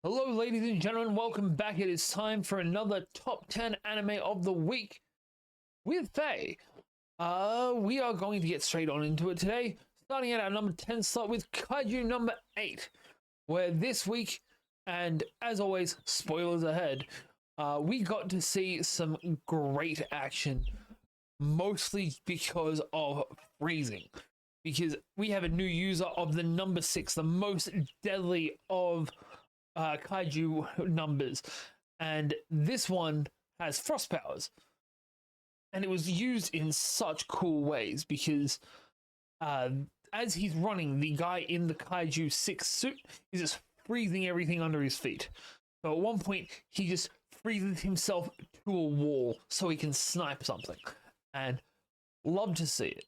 Hello, ladies and gentlemen, welcome back. It is time for another top 10 anime of the week with Faye. We are going to get straight on into it today, starting at our number 10 slot with Kaiju number 8, where this week, and as always, spoilers ahead, we got to see some great action, mostly because of freezing. Because we have a new user of the number 6, the most deadly of kaiju numbers, and this one has frost powers, and it was used in such cool ways because as he's running, the guy in the kaiju 6 suit is just freezing everything under his feet. So at one point he just freezes himself to a wall so he can snipe something, and love to see it.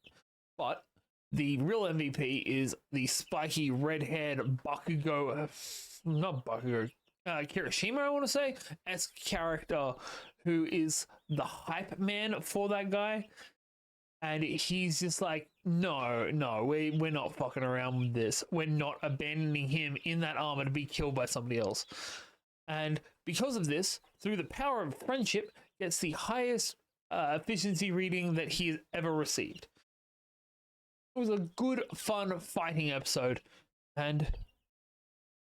But the real MVP is the spiky red-haired Bakugo, not Bakugo, Kirishima, I want to say, as character, who is the hype man for that guy. And he's just like, no, we're not fucking around with this. We're not abandoning him in that armor to be killed by somebody else. And because of this, through the power of friendship, gets the highest efficiency reading that he's ever received. It was a good, fun fighting episode, and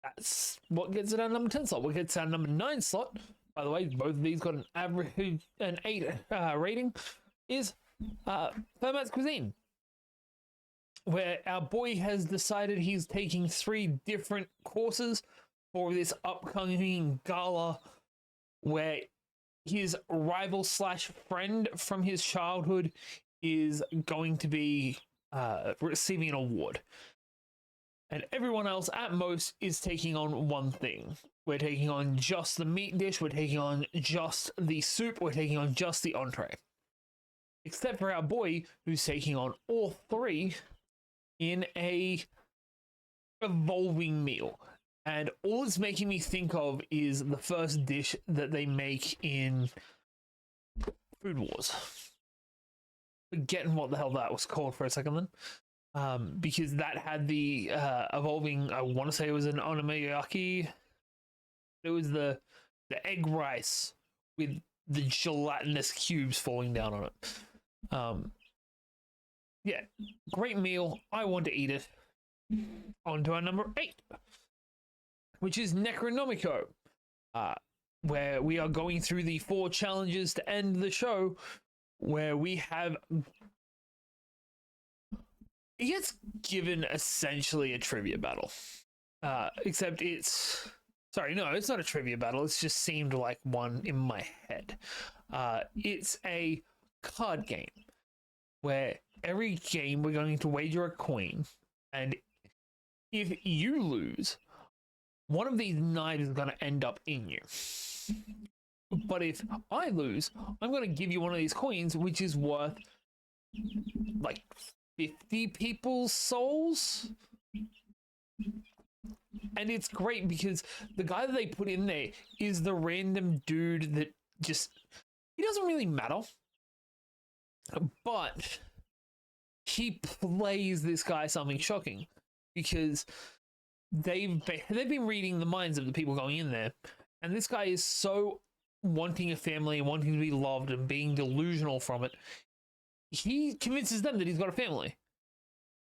that's what gets it our number 10 slot. What gets our number 9 slot, by the way, both of these got an average, an 8 rating, is Fermat's Cuisine, where our boy has decided he's taking 3 different courses for this upcoming gala, where his rival slash friend from his childhood is going to be receiving an award, and everyone else at most is taking on one thing. We're taking on just the meat dish, we're taking on just the soup, we're taking on just the entree, except for our boy who's taking on all 3 in a evolving meal. And all it's making me think of is the first dish that they make in Food Wars. Forgetting what the hell that was called for a second then, because that had the evolving, I want to say it was an onomiyaki. It was the egg rice with the gelatinous cubes falling down on it. Yeah, great meal. I want to eat it. On to our number 8, which is Necronomicon, where we are going through the 4 challenges to end the show, where we have, he gets given essentially a trivia battle, except it's, sorry, no, it's not a trivia battle, it's just seemed like one in my head. It's a card game, where every game we're going to wager a coin, and if you lose, one of these knives is going to end up in you. But if I lose, I'm going to give you one of these coins, which is worth like 50 people's souls. And it's great because the guy that they put in there is the random dude that just, he doesn't really matter, but he plays this guy something shocking because they've been reading the minds of the people going in there, and this guy is so wanting a family, wanting to be loved, and being delusional from it, he convinces them that he's got a family.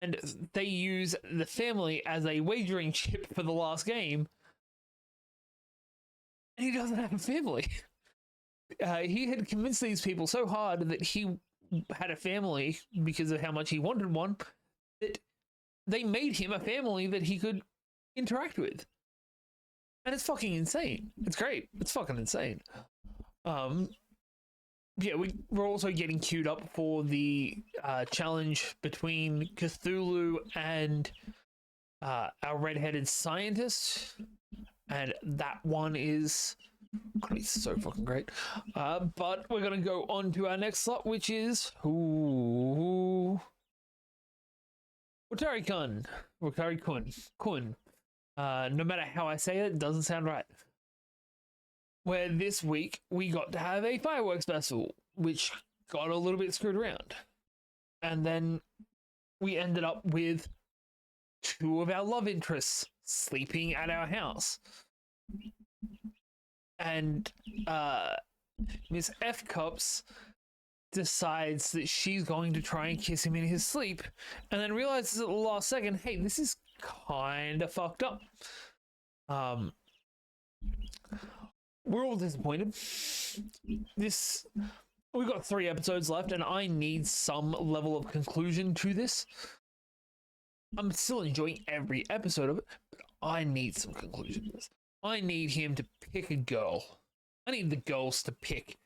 And they use the family as a wagering chip for the last game, and he doesn't have a family. He had convinced these people so hard that he had a family because of how much he wanted one, that they made him a family that he could interact with. And it's fucking insane. It's great. It's fucking insane. Yeah, we're also getting queued up for the challenge between Cthulhu and our red-headed scientist, and that one is gonna be so fucking great. But we're gonna go on to our next slot, which is Watari-kun. Watari-kun. No matter how I say it, it doesn't sound right. Where this week we got to have a fireworks festival, which got a little bit screwed around. And then we ended up with 2 of our love interests sleeping at our house. and Miss F Cups decides that she's going to try and kiss him in his sleep, and then realizes at the last second, hey, this is kind of fucked up. We're all disappointed. We've got 3 episodes left, and I need some level of conclusion to this. I'm still enjoying every episode of it, but I need some conclusion to this. I need him to pick a girl. I need the girls to pick.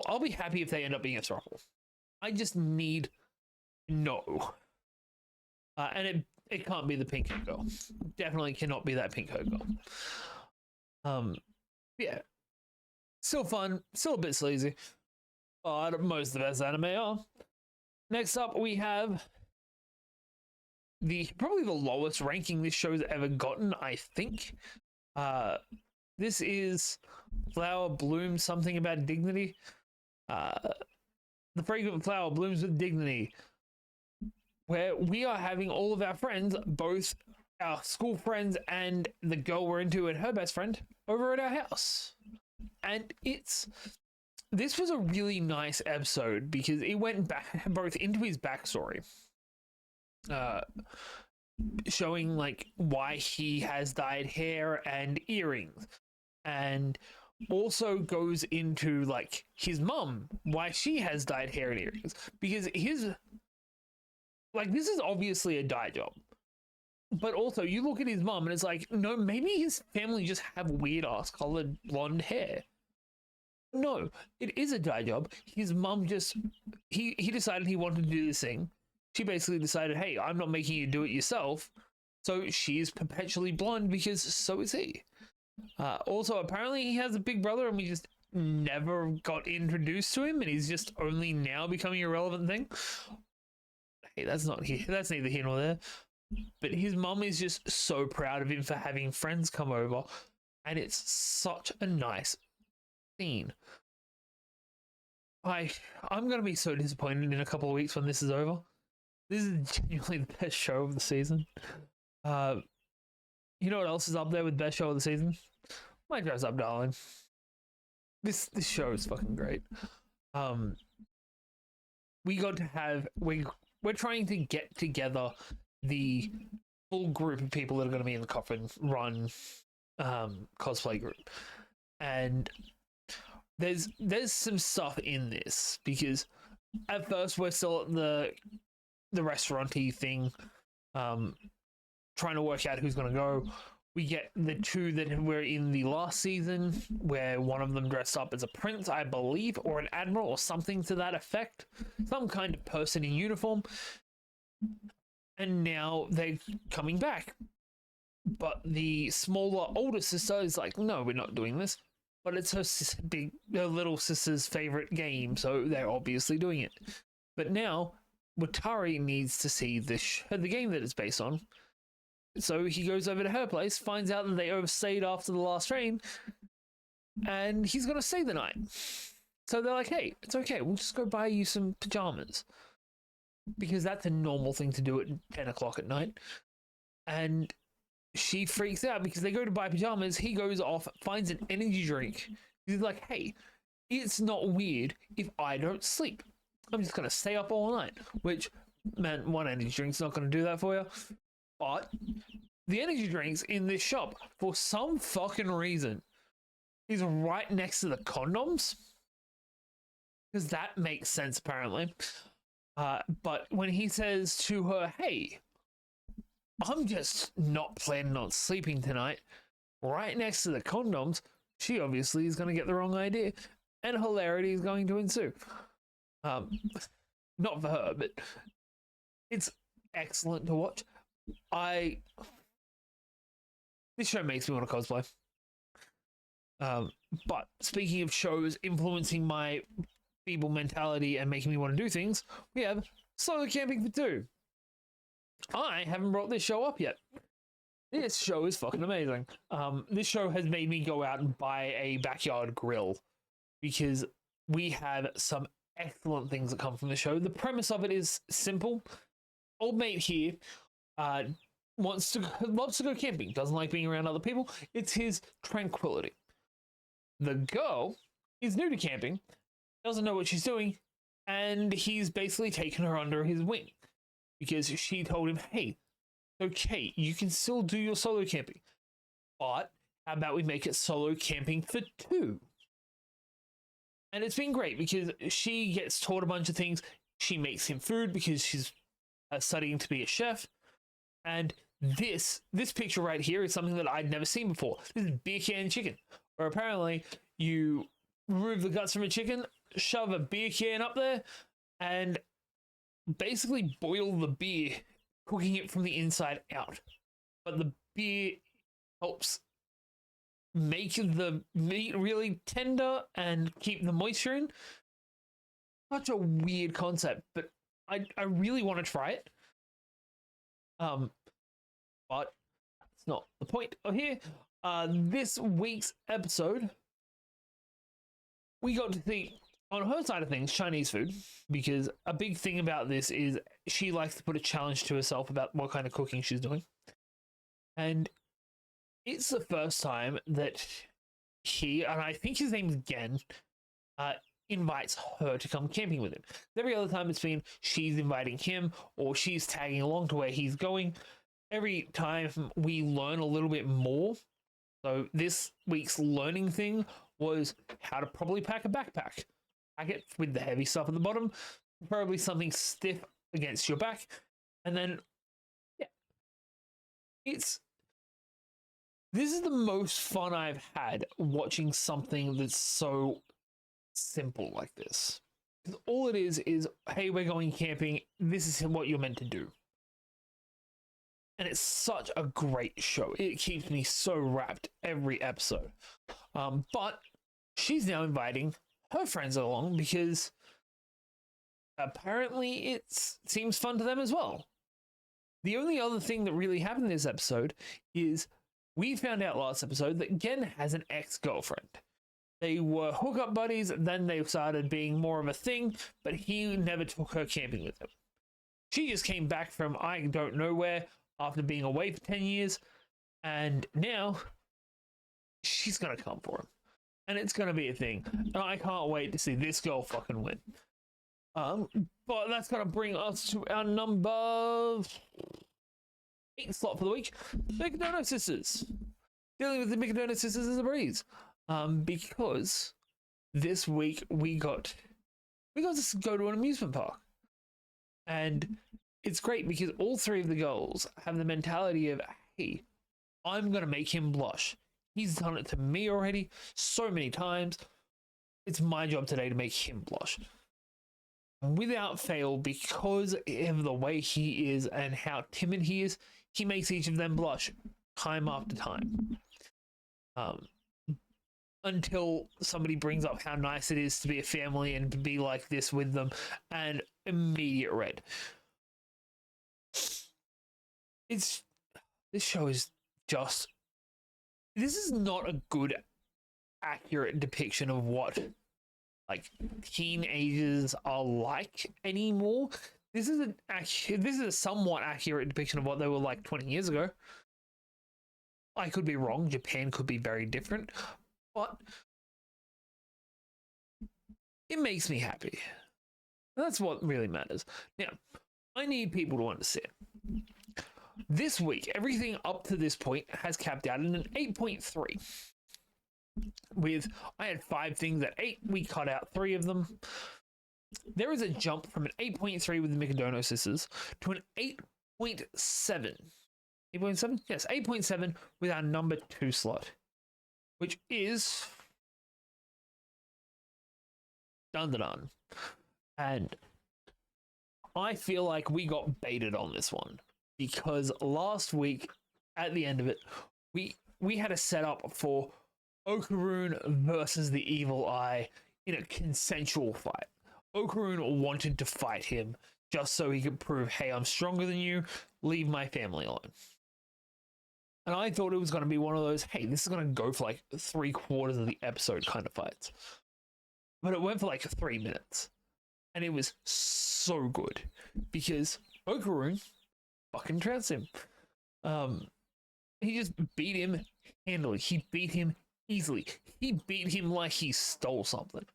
I'll be happy if they end up being a throuple. I just need no. And it can't be the pink hair girl. Definitely cannot be that pink hair girl. Yeah. Still fun, still a bit sleazy. But most of the best anime are. Next up, we have probably the lowest ranking this show's ever gotten, I think. This is Flower Bloom Something About Dignity. The fragrant flower blooms with dignity, where we are having all of our friends, both our school friends and the girl we're into and her best friend, over at our house. And this was a really nice episode because it went back both into his backstory, showing like why he has dyed hair and earrings, and also goes into like his mum, why she has dyed hair and earrings, because this is obviously a dye job. But also, you look at his mum and it's like, no, maybe his family just have weird ass colored blonde hair. No, it is a dye job. His mum he decided he wanted to do this thing. She basically decided, hey, I'm not making you do it yourself. So she is perpetually blonde because so is he. Also, apparently he has a big brother and we just never got introduced to him and he's just only now becoming a relevant thing. Hey, that's neither here nor there. But his mum is just so proud of him for having friends come over, and it's such a nice scene. I'm going to be so disappointed in a couple of weeks when this is over. This is genuinely the best show of the season. You know what else is up there with best show of the season? My Dress Up Darling. This show is fucking great. We're trying to get together the full group of people that are going to be in the Coffin Run cosplay group, and there's some stuff in this because at first we're still at the restaurant-y thing, trying to work out who's going to go. We get the 2 that were in the last season, where one of them dressed up as a prince, I believe, or an admiral, or something to that effect, some kind of person in uniform. And now they're coming back. But the smaller, older sister is like, no, we're not doing this. But it's her little sister's favorite game, so they're obviously doing it. But now, Watari needs to see the game that it's based on. So he goes over to her place, finds out that they overstayed after the last rain, and he's going to stay the night. So they're like, hey, it's okay, we'll just go buy you some pajamas. Because that's a normal thing to do at 10 o'clock at night. And she freaks out because they go to buy pajamas. He goes off, finds an energy drink. He's like, hey, it's not weird if I don't sleep. I'm just going to stay up all night. Which, man, one energy drink's not going to do that for you. But the energy drinks in this shop, for some fucking reason, is right next to the condoms. Because that makes sense, apparently. But when he says to her, hey, I'm just not planning on sleeping tonight, right next to the condoms, she obviously is going to get the wrong idea, and hilarity is going to ensue. Not for her, but it's excellent to watch. This show makes me want to cosplay. But speaking of shows influencing my feeble mentality and making me want to do things, we have Solo Camping for 2. I haven't brought this show up yet. This show is fucking amazing. This show has made me go out and buy a backyard grill because we have some excellent things that come from the show. The premise of it is simple. Old mate here loves to go camping, doesn't like being around other people. It's his tranquility. The girl is new to camping, doesn't know what she's doing, and he's basically taken her under his wing because she told him, hey, okay, you can still do your solo camping, but how about we make it solo camping for two? And it's been great because she gets taught a bunch of things. She makes him food because she's studying to be a chef. And this picture right here is something that I'd never seen before. This is beer can chicken, where apparently you remove the guts from a chicken, shove a beer can up there, and basically boil the beer, cooking it from the inside out. But the beer helps make the meat really tender and keep the moisture in. Such a weird concept, but I really want to try it. But that's not the point of here. This week's episode, we got to see, on her side of things, Chinese food, because a big thing about this is she likes to put a challenge to herself about what kind of cooking she's doing. And it's the first time that he, and I think his name's Gen, invites her to come camping with him. Every other time it's been she's inviting him or she's tagging along to where he's going. Every time we learn a little bit more. So this week's learning thing was how to probably pack a backpack. Pack it with the heavy stuff at the bottom, probably something stiff against your back, and then yeah, this is the most fun I've had watching something that's so simple like this. Because all it is, hey, we're going camping. This is what you're meant to do. And it's such a great show. It keeps me so wrapped every episode. But she's now inviting her friends along because apparently it seems fun to them as well. The only other thing that really happened in this episode is we found out last episode that Gen has an ex-girlfriend. They were hookup buddies, then they started being more of a thing, but he never took her camping with him. She just came back from I don't know where after being away for 10 years, and now she's going to come for him. And it's going to be a thing. And I can't wait to see this girl fucking win. But that's going to bring us to our number 8 slot for the week. Mikadona Sisters. Dealing with the Mikadona Sisters is a breeze. Because this week we got to go to an amusement park. And it's great because all three of the girls have the mentality of, hey, I'm going to make him blush. He's done it to me already so many times. It's my job today to make him blush. Without fail, because of the way he is and how timid he is, he makes each of them blush time after time. Until somebody brings up how nice it is to be a family and to be like this with them, and immediate red. This show is just, this is not a good, accurate depiction of what like teenagers are like anymore. This is a somewhat accurate depiction of what they were like 20 years ago. I could be wrong. Japan could be very different, but it makes me happy. That's what really matters. Now, I need people to understand. This week, everything up to this point has capped out in an 8.3. I had 5 things at 8. We cut out 3 of them. There is a jump from an 8.3 with the Mikadona Sisters to an 8.7. 8.7? Yes, 8.7 with our number 2 slot, which is Dun Dun Dun. And I feel like we got baited on this one because last week at the end of it, we had a setup for Okarun versus the Evil Eye in a consensual fight. Okarun wanted to fight him just so he could prove, hey, I'm stronger than you, leave my family alone. And I thought it was going to be one of those, hey, this is going to go for like 3/4 of the episode kind of fights. But it went for like 3 minutes. And it was so good because Okarun fucking trounced him. Um, he just beat him handily. He beat him easily. He beat him like he stole something.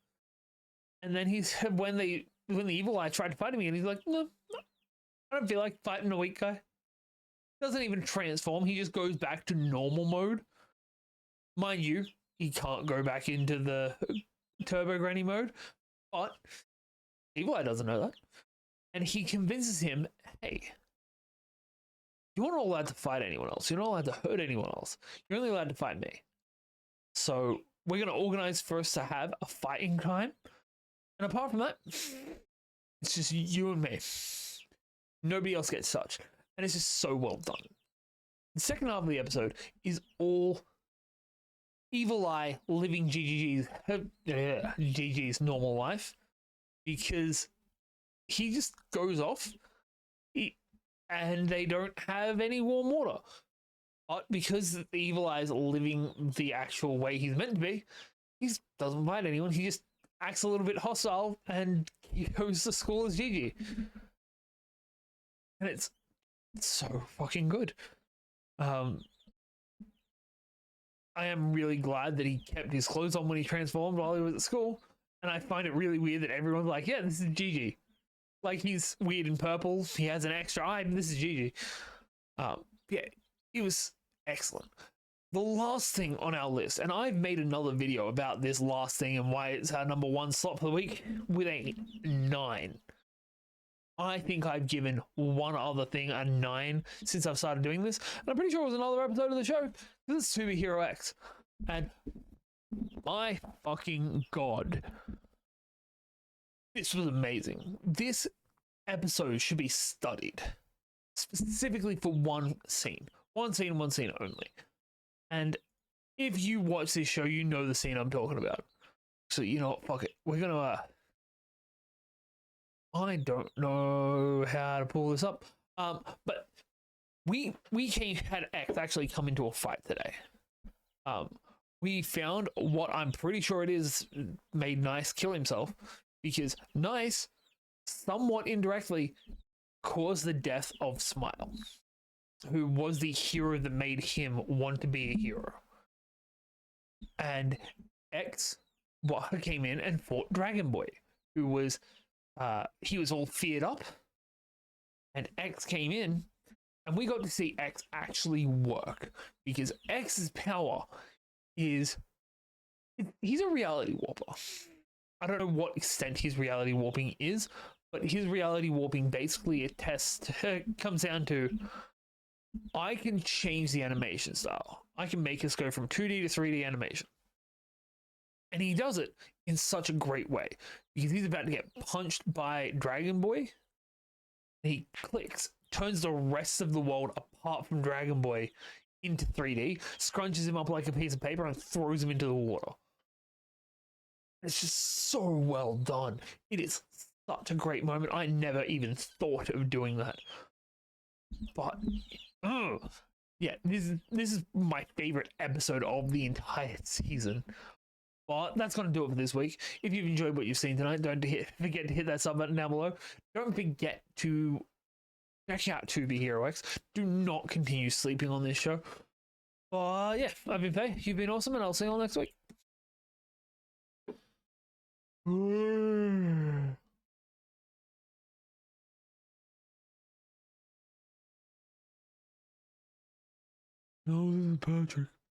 And then he's when the evil eye tried to fight him again, he's like, no, I don't feel like fighting a weak guy. Doesn't even transform. He just goes back to normal mode. Mind you, he can't go back into the Turbo Granny mode, but Evil Eye doesn't know that. And he convinces him, hey, you're not allowed to fight anyone else. You're not allowed to hurt anyone else. You're only allowed to fight me. So we're going to organize for us to have a fighting time. And apart from that, it's just you and me. Nobody else gets touched. And it's just so well done. The second half of the episode is all Evil Eye living GG's normal life, because he just goes off and they don't have any warm water. But because the Evil Eye is living the actual way he's meant to be, he doesn't fight anyone. He just acts a little bit hostile and he goes to school as Gigi. And it's so fucking good. I am really glad that he kept his clothes on when he transformed while he was at school. And I find it really weird that everyone's like, yeah, this is Gigi. Like, he's weird in purple. He has an extra eye, and this is Gigi. Yeah, it was excellent. The last thing on our list, and I've made another video about this last thing and why it's our number one slot for the week, with a 9. I think I've given one other thing a 9 since I've started doing this. And I'm pretty sure it was another episode of the show. This is To Be Hero X. And my fucking god. This was amazing. This episode should be studied. Specifically for one scene. One scene only. And if you watch this show, you know the scene I'm talking about. So, you know what? Fuck it. We're gonna... I don't know how to pull this up. But we had X actually come into a fight today. We found what I'm pretty sure it is made Nice kill himself, because Nice somewhat indirectly caused the death of Smile, who was the hero that made him want to be a hero. And X came in and fought Dragon Boy, who was he was all feared up, and X came in, and we got to see X actually work, because X's power is he's a reality warper. I don't know what extent his reality warping is, but his reality warping basically comes down to, I can change the animation style. I can make us go from 2D to 3D animation. And he does it in such a great way, because he's about to get punched by Dragon Boy. And he clicks, turns the rest of the world apart from Dragon Boy into 3D, scrunches him up like a piece of paper, and throws him into the water. It's just so well done. It is such a great moment. I never even thought of doing that. But, yeah, this is my favorite episode of the entire season. But that's going to do it for this week. If you've enjoyed what you've seen tonight, don't forget to hit that sub button down below. Don't forget to check out To Be Hero X. Do not continue sleeping on this show. But yeah, I've been Faye. You've been awesome, and I'll see you all next week. No, this is Patrick.